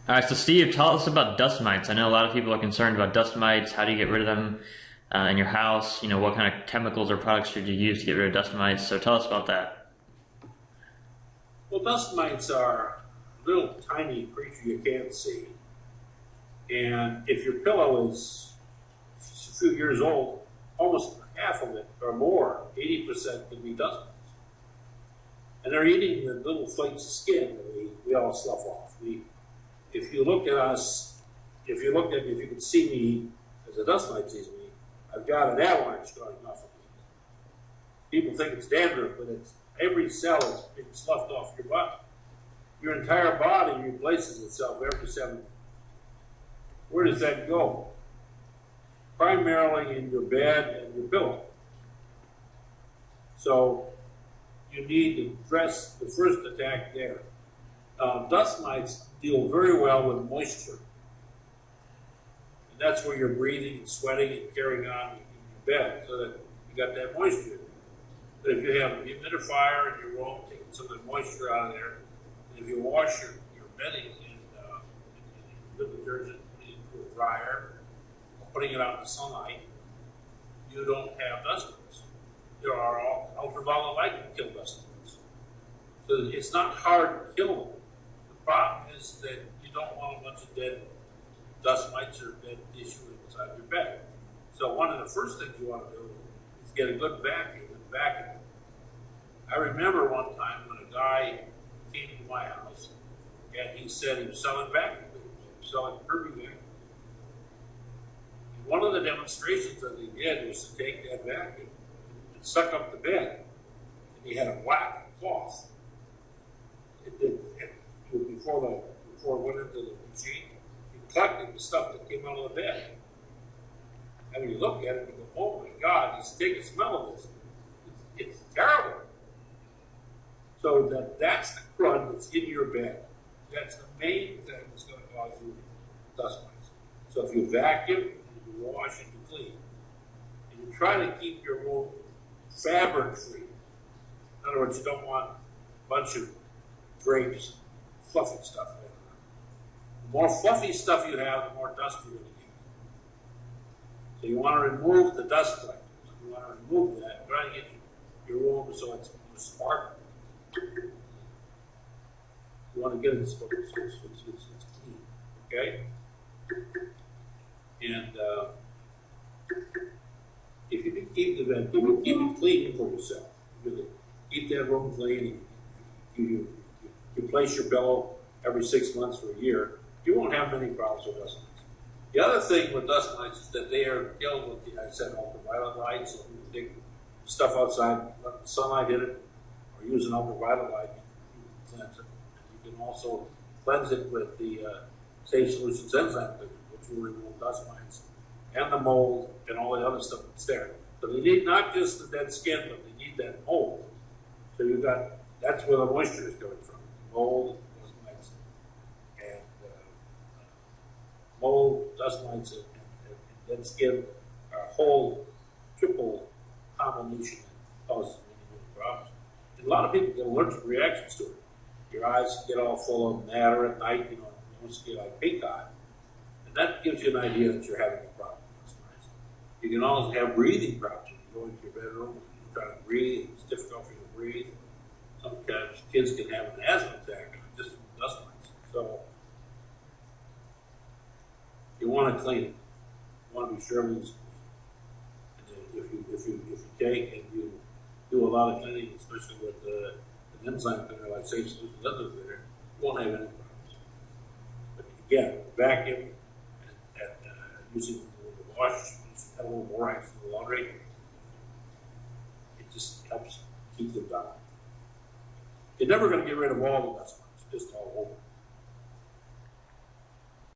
All right, so Steve, tell us about dust mites. I know a lot of people are concerned about dust mites. How do you get rid of them in your house? You know, what kind of chemicals or products should you use to get rid of dust mites? So tell us about that. Well, dust mites are a little tiny creature you can't see. And if your pillow is a few years old, almost half of it or more, 80% can be dust mites. And they're eating the little flakes of skin that we all slough off. If you look at us, if you could see me as a dust mite sees me, I've got an avalanche going off of me. People think it's dandruff, but it's every cell is being sloughed off your body. Your entire body replaces itself every 7 days. Where does that go? Primarily in your bed and your pillow. So you need to address the first attack there. Dust mites deal very well with moisture. And that's where you're breathing and sweating and carrying on in your bed so that you got that moisture. But if you have a humidifier in your room, taking some of the moisture out of there, and if you wash your bedding in good detergent, putting it into a dryer, or putting it out in the sunlight, you don't have dust mites. There are all ultraviolet light can kill dust mites. So it's not hard to kill them. The problem is that you don't want a bunch of dead dust mites or dead tissue inside your bed. So one of the first things you want to do is get a good vacuum and vacuum. I remember one time when a guy came to my house and he said he was selling vacuum cleaners. He was selling Kirby vacuum. And one of the demonstrations that he did was to take that vacuum and suck up the bed. And he had a black cloth. Before it went into the machine, he collected the stuff that came out of the bed. And when you look at it, you go, oh my God, he's taking a smell of this. It's terrible. So that's the crud that's in your bed. That's the main thing that's going to cause you dust mites. So if you vacuum, you wash, and you clean, and you try to keep your room fabric-free. In other words, you don't want a bunch of drapes, fluffy stuff. The more fluffy stuff you have, the more dust you're going to get. So you want to remove the dust collectors. You want to remove that. Try to get your room so it's sparkling. You want to get it so it's clean. Okay? And if you can keep the bed, keep it clean for yourself. Really keep that room clean. You replace your pillow every 6 months for a year, you won't have many problems with dust mites. The other thing with dust mites is that they are killed with, I said, ultraviolet light, so you take stuff outside, let the sunlight hit it, or use an ultraviolet light, you can cleanse it. And you can also cleanse it with the Safe Solutions enzyme cleaner, which will remove dust mites and the mold and all the other stuff that's there. So they need not just the dead skin, but they need that mold. So that's where the moisture is coming from. Mold, dust mites, and dust mites, and dead skin are a whole triple combination that causes many problems. And a lot of people get allergic reactions to it. Your eyes get all full of matter at night, you almost get like pink eye. And that gives you an idea that you're having a problem with dust mites. You can also have breathing problems. You go into your bedroom, you try to breathe, it's difficult for you to breathe. Sometimes kids can have an asthma attack just from dust mites. So you want to clean it. You want to be sure everything's clean. And if you take and you do a lot of cleaning, especially with an enzyme cleaner like Safe Solutions enzyme cleaner, you won't have any problems. But again, vacuum and using the wash, a little more ice in the laundry, it just helps keep them down. You're never going to get rid of all the dust mites, just all over.